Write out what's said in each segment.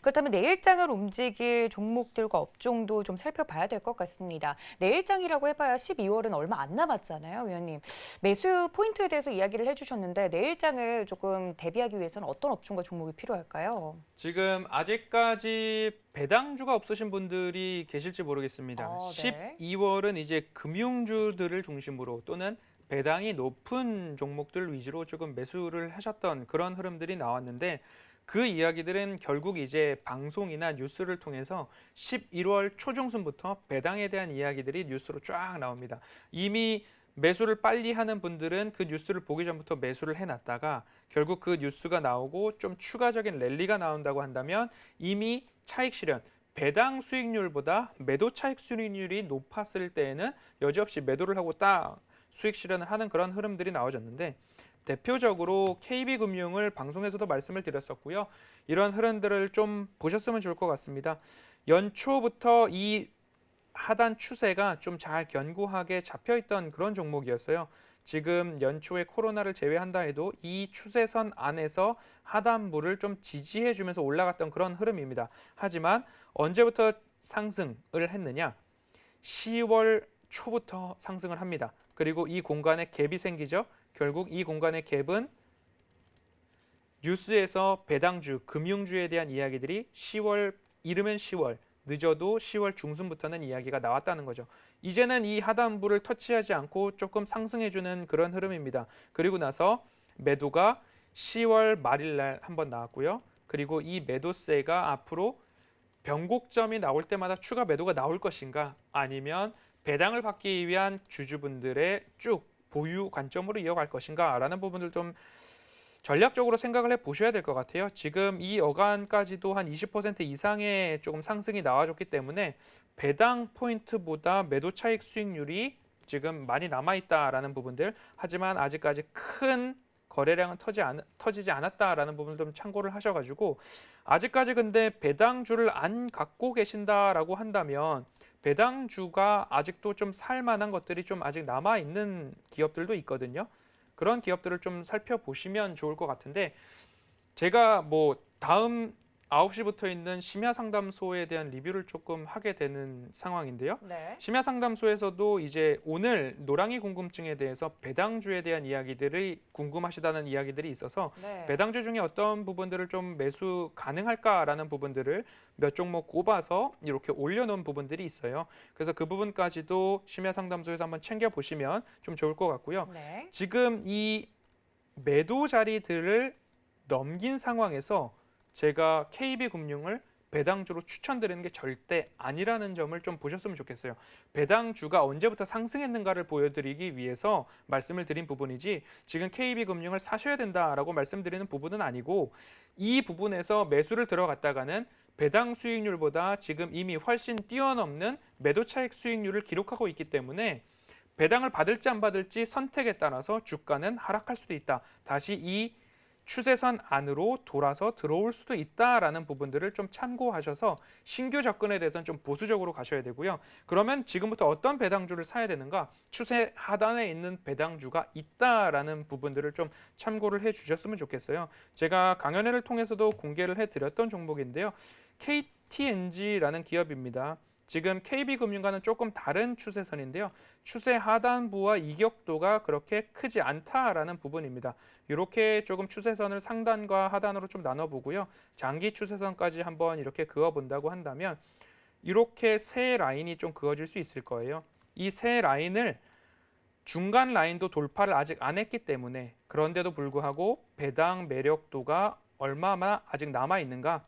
그렇다면 내일장을 움직일 종목들과 업종도 좀 살펴봐야 될 것 같습니다. 내일장이라고 해봐야 12월은 얼마 안 남았잖아요, 위원님. 매수 포인트에 대해서 이야기를 해주셨는데 내일장을 조금 대비하기 위해서는 어떤 업종과 종목이 필요할까요? 지금 아직까지 배당주가 없으신 분들이 계실지 모르겠습니다. 네. 12월은 이제 금융주들을 중심으로 또는 배당이 높은 종목들 위주로 조금 매수를 하셨던 그런 흐름들이 나왔는데 그 이야기들은 결국 이제 방송이나 뉴스를 통해서 11월 초중순부터 배당에 대한 이야기들이 뉴스로 쫙 나옵니다. 이미 매수를 빨리 하는 분들은 그 뉴스를 보기 전부터 매수를 해놨다가 결국 그 뉴스가 나오고 좀 추가적인 랠리가 나온다고 한다면 이미 차익 실현, 배당 수익률보다 매도 차익 수익률이 높았을 때에는 여지없이 매도를 하고 딱 수익 실현을 하는 그런 흐름들이 나와졌는데 대표적으로 KB금융을 방송에서도 말씀을 드렸었고요. 이런 흐름들을 좀 보셨으면 좋을 것 같습니다. 연초부터 이 하단 추세가 좀 잘 견고하게 잡혀있던 그런 종목이었어요. 지금 연초에 코로나를 제외한다 해도 이 추세선 안에서 하단부를 좀 지지해주면서 올라갔던 그런 흐름입니다. 하지만 언제부터 상승을 했느냐? 10월 초부터 상승을 합니다. 그리고 이 공간에 갭이 생기죠. 결국 이 공간의 갭은 뉴스에서 배당주, 금융주에 대한 이야기들이 10월, 이르면 10월, 늦어도 10월 중순부터는 이야기가 나왔다는 거죠. 이제는 이 하단부를 터치하지 않고 조금 상승해주는 그런 흐름입니다. 그리고 나서 매도가 10월 말일 날 한번 나왔고요. 그리고 이 매도세가 앞으로 변곡점이 나올 때마다 추가 매도가 나올 것인가 아니면 배당을 받기 위한 주주분들의 쭉 보유 관점으로 이어갈 것인가 라는 부분들 좀 전략적으로 생각을 해보셔야 될 것 같아요. 지금 이 어간까지도 한 20% 이상의 조금 상승이 나와줬기 때문에 배당 포인트보다 매도 차익 수익률이 지금 많이 남아있다라는 부분들 하지만 아직까지 큰 거래량은 터지지 않았다라는 부분을 좀 참고를 하셔가지고 아직까지 근데 배당주를 안 갖고 계신다라고 한다면 배당주가 아직도 좀 살만한 것들이 좀 아직 남아있는 기업들도 있거든요. 그런 기업들을 좀 살펴보시면 좋을 것 같은데 제가 뭐 다음 9시부터 있는 심야상담소에 대한 리뷰를 조금 하게 되는 상황인데요. 네. 심야상담소에서도 이제 오늘 노랑이 궁금증에 대해서 배당주에 대한 이야기들이 궁금하시다는 이야기들이 있어서 네. 배당주 중에 어떤 부분들을 좀 매수 가능할까라는 부분들을 몇 종목 꼽아서 이렇게 올려놓은 부분들이 있어요. 그래서 그 부분까지도 심야상담소에서 한번 챙겨보시면 좀 좋을 것 같고요. 네. 지금 이 매도 자리들을 넘긴 상황에서 제가 KB금융을 배당주로 추천드리는 게 절대 아니라는 점을 좀 보셨으면 좋겠어요. 배당주가 언제부터 상승했는가를 보여드리기 위해서 말씀을 드린 부분이지 지금 KB금융을 사셔야 된다라고 말씀드리는 부분은 아니고 이 부분에서 매수를 들어갔다가는 배당 수익률보다 지금 이미 훨씬 뛰어넘는 매도 차익 수익률을 기록하고 있기 때문에 배당을 받을지 안 받을지 선택에 따라서 주가는 하락할 수도 있다. 다시 이 추세선 안으로 돌아서 들어올 수도 있다라는 부분들을 좀 참고하셔서 신규 접근에 대해서는 좀 보수적으로 가셔야 되고요. 그러면 지금부터 어떤 배당주를 사야 되는가? 추세 하단에 있는 배당주가 있다라는 부분들을 좀 참고를 해주셨으면 좋겠어요. 제가 강연회를 통해서도 공개를 해드렸던 종목인데요. KTNG라는 기업입니다. 지금 KB금융과는 조금 다른 추세선인데요. 추세 하단부와 이격도가 그렇게 크지 않다라는 부분입니다. 이렇게 조금 추세선을 상단과 하단으로 좀 나눠보고요. 장기 추세선까지 한번 이렇게 그어본다고 한다면 이렇게 세 라인이 좀 그어질 수 있을 거예요. 이 세 라인을 중간 라인도 돌파를 아직 안 했기 때문에 그런데도 불구하고 배당 매력도가 얼마나 아직 남아있는가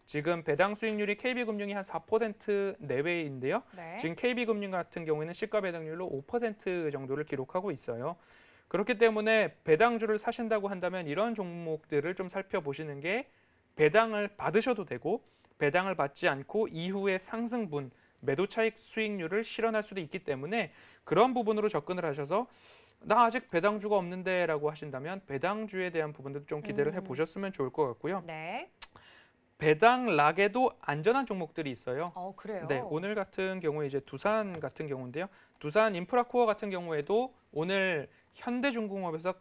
지금 배당 수익률이 KB금융이 한 4% 내외인데요. 네. 지금 KB금융 같은 경우에는 시가 배당률로 5% 정도를 기록하고 있어요. 그렇기 때문에 배당주를 사신다고 한다면 이런 종목들을 좀 살펴보시는 게 배당을 받으셔도 되고 배당을 받지 않고 이후에 상승분, 매도 차익 수익률을 실현할 수도 있기 때문에 그런 부분으로 접근을 하셔서 나 아직 배당주가 없는데 라고 하신다면 배당주에 대한 부분도 좀 기대를 해보셨으면 좋을 것 같고요. 네. 배당 락에도 안전한 종목들이 있어요. 그래요. 네, 오늘 같은 경우에 이제 두산 같은 경우인데요. 두산 인프라코어 같은 경우에도 오늘 현대중공업에서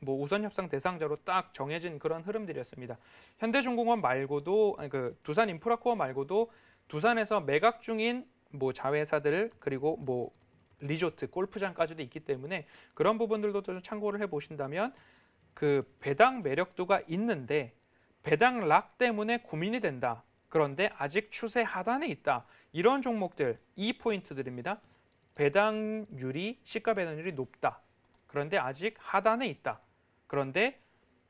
뭐 우선 협상 대상자로 딱 정해진 그런 흐름들이었습니다. 현대중공업 말고도 그 두산 인프라코어 말고도 두산에서 매각 중인 뭐 자회사들 그리고 뭐 리조트, 골프장까지도 있기 때문에 그런 부분들도 좀 참고를 해보신다면 그 배당 매력도가 있는데 배당 락 때문에 고민이 된다. 그런데 아직 추세 하단에 있다. 이런 종목들, 이 포인트들입니다. 배당률이, 시가 배당률이 높다. 그런데 아직 하단에 있다. 그런데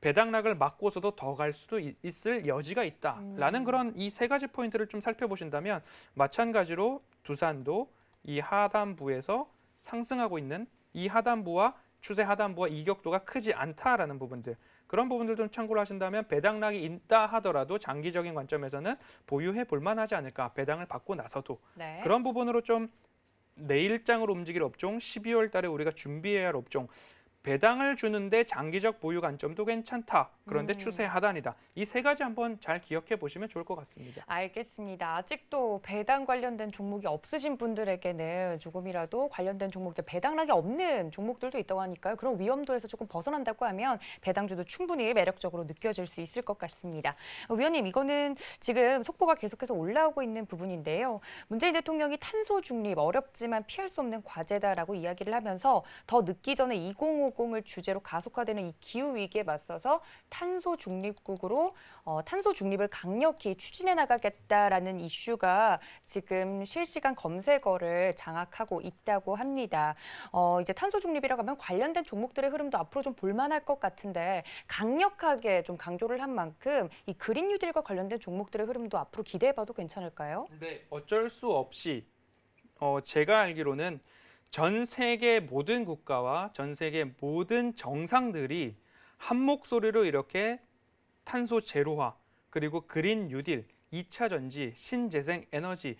배당락을 막고서도 더 갈 수도 있을 여지가 있다라는 그런 이 세 가지 포인트를 좀 살펴보신다면 마찬가지로 두산도 이 하단부에서 상승하고 있는 이 하단부와 추세 하단부와 이격도가 크지 않다라는 부분들 그런 부분들 좀 참고를 하신다면 배당락이 있다 하더라도 장기적인 관점에서는 보유해 볼 만하지 않을까 배당을 받고 나서도 네. 그런 부분으로 좀 내일장으로 움직일 업종 12월 달에 우리가 준비해야 할 업종 배당을 주는데 장기적 보유 관점도 괜찮다. 그런데 추세 하단이다. 이 세 가지 한번 잘 기억해 보시면 좋을 것 같습니다. 알겠습니다. 아직도 배당 관련된 종목이 없으신 분들에게는 조금이라도 관련된 종목들 배당락이 없는 종목들도 있다고 하니까요. 그런 위험도에서 조금 벗어난다고 하면 배당주도 충분히 매력적으로 느껴질 수 있을 것 같습니다. 위원님, 이거는 지금 속보가 계속해서 올라오고 있는 부분인데요. 문재인 대통령이 탄소 중립 어렵지만 피할 수 없는 과제다라고 이야기를 하면서 더 늦기 전에 2050을 주제로 가속화되는 이 기후 위기에 맞서서 탄소 중립국으로 탄소 중립을 강력히 추진해 나가겠다라는 이슈가 지금 실시간 검색어를 장악하고 있다고 합니다. 이제 탄소 중립이라고 하면 관련된 종목들의 흐름도 앞으로 좀 볼만할 것 같은데 강력하게 좀 강조를 한 만큼 이 그린 뉴딜과 관련된 종목들의 흐름도 앞으로 기대해봐도 괜찮을까요? 네, 어쩔 수 없이 제가 알기로는 전 세계 모든 국가와 전 세계 모든 정상들이 한 목소리로 이렇게 탄소 제로화 그리고 그린 뉴딜, 2차 전지, 신재생 에너지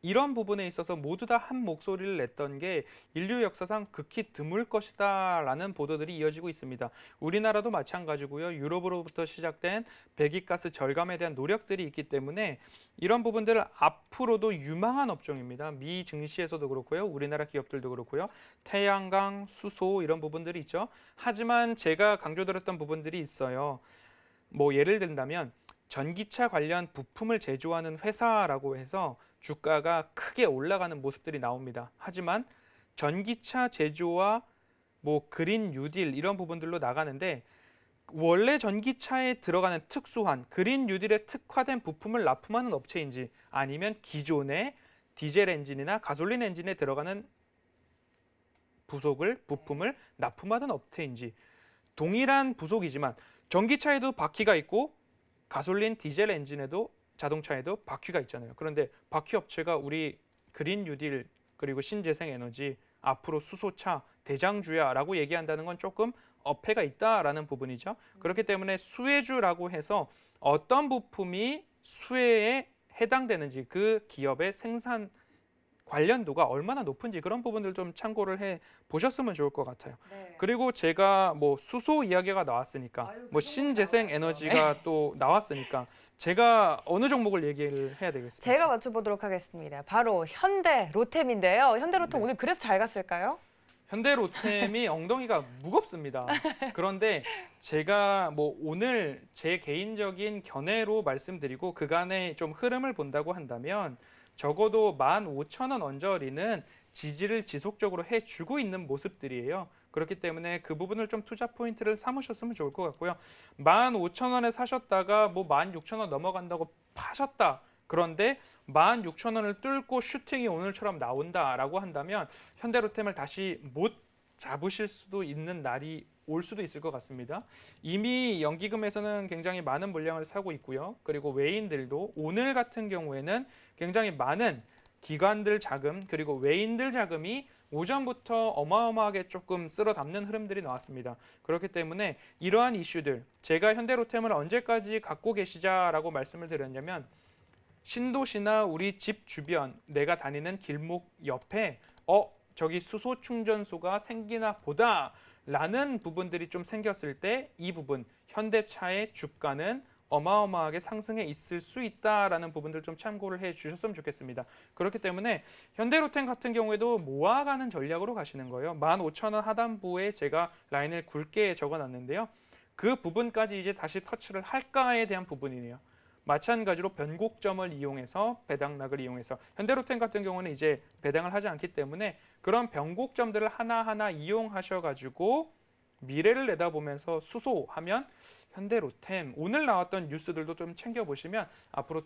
이런 부분에 있어서 모두 다 한 목소리를 냈던 게 인류 역사상 극히 드물 것이다라는 보도들이 이어지고 있습니다. 우리나라도 마찬가지고요. 유럽으로부터 시작된 배기가스 절감에 대한 노력들이 있기 때문에 이런 부분들 앞으로도 유망한 업종입니다. 미 증시에서도 그렇고요. 우리나라 기업들도 그렇고요. 태양광, 수소 이런 부분들이 있죠. 하지만 제가 강조드렸던 부분들이 있어요. 뭐 예를 든다면 전기차 관련 부품을 제조하는 회사라고 해서 주가가 크게 올라가는 모습들이 나옵니다. 하지만 전기차 제조와 뭐 그린 뉴딜 이런 부분들로 나가는데 원래 전기차에 들어가는 특수한 그린 뉴딜에 특화된 부품을 납품하는 업체인지 아니면 기존의 디젤 엔진이나 가솔린 엔진에 들어가는 부품을 납품하는 업체인지 동일한 부속이지만 전기차에도 바퀴가 있고 가솔린 디젤 엔진에도 자동차에도 바퀴가 있잖아요. 그런데 바퀴 업체가 우리 그린 뉴딜 그리고 신재생 에너지 앞으로 수소차 대장주야라고 얘기한다는 건 조금 어폐가 있다라는 부분이죠. 그렇기 때문에 수혜주라고 해서 어떤 부품이 수혜에 해당되는지 그 기업의 생산 관련도가 얼마나 높은지 그런 부분들 좀 참고를 해 보셨으면 좋을 것 같아요. 네. 그리고 제가 뭐 수소 이야기가 나왔으니까 아유, 뭐 그 신재생 정도는 에너지가 또 나왔으니까 제가 어느 종목을 얘기를 해야 되겠습니까? 제가 맞춰보도록 하겠습니다. 바로 현대 로템인데요. 현대 로템 네. 오늘 그래서 잘 갔을까요? 현대로템이 엉덩이가 무겁습니다. 그런데 제가 뭐 오늘 제 개인적인 견해로 말씀드리고 그간의 좀 흐름을 본다고 한다면 적어도 15,000원 언저리는 지지를 지속적으로 해주고 있는 모습들이에요. 그렇기 때문에 그 부분을 좀 투자 포인트를 삼으셨으면 좋을 것 같고요. 15,000원에 사셨다가 뭐 16,000원 넘어간다고 파셨다. 그런데 16,000원을 뚫고 슈팅이 오늘처럼 나온다라고 한다면 현대로템을 다시 못 잡으실 수도 있는 날이 올 수도 있을 것 같습니다. 이미 연기금에서는 굉장히 많은 물량을 사고 있고요. 그리고 외인들도 오늘 같은 경우에는 굉장히 많은 기관들 자금 그리고 외인들 자금이 오전부터 어마어마하게 조금 쓸어 담는 흐름들이 나왔습니다. 그렇기 때문에 이러한 이슈들 제가 현대로템을 언제까지 갖고 계시자라고 말씀을 드렸냐면 신도시나 우리 집 주변 내가 다니는 길목 옆에 저기 수소 충전소가 생기나 보다 라는 부분들이 좀 생겼을 때 이 부분 현대차의 주가는 어마어마하게 상승해 있을 수 있다라는 부분들 좀 참고를 해 주셨으면 좋겠습니다. 그렇기 때문에 현대로템 같은 경우에도 모아가는 전략으로 가시는 거예요. 15,000원 하단부에 제가 라인을 굵게 적어놨는데요. 그 부분까지 이제 다시 터치를 할까에 대한 부분이네요. 마찬가지로 변곡점을 이용해서 배당락을 이용해서 현대로템 같은 경우는 이제 배당을 하지 않기 때문에 그런 변곡점들을 하나하나 이용하셔가지고 미래를 내다보면서 수소하면 현대로템 오늘 나왔던 뉴스들도 좀 챙겨보시면 앞으로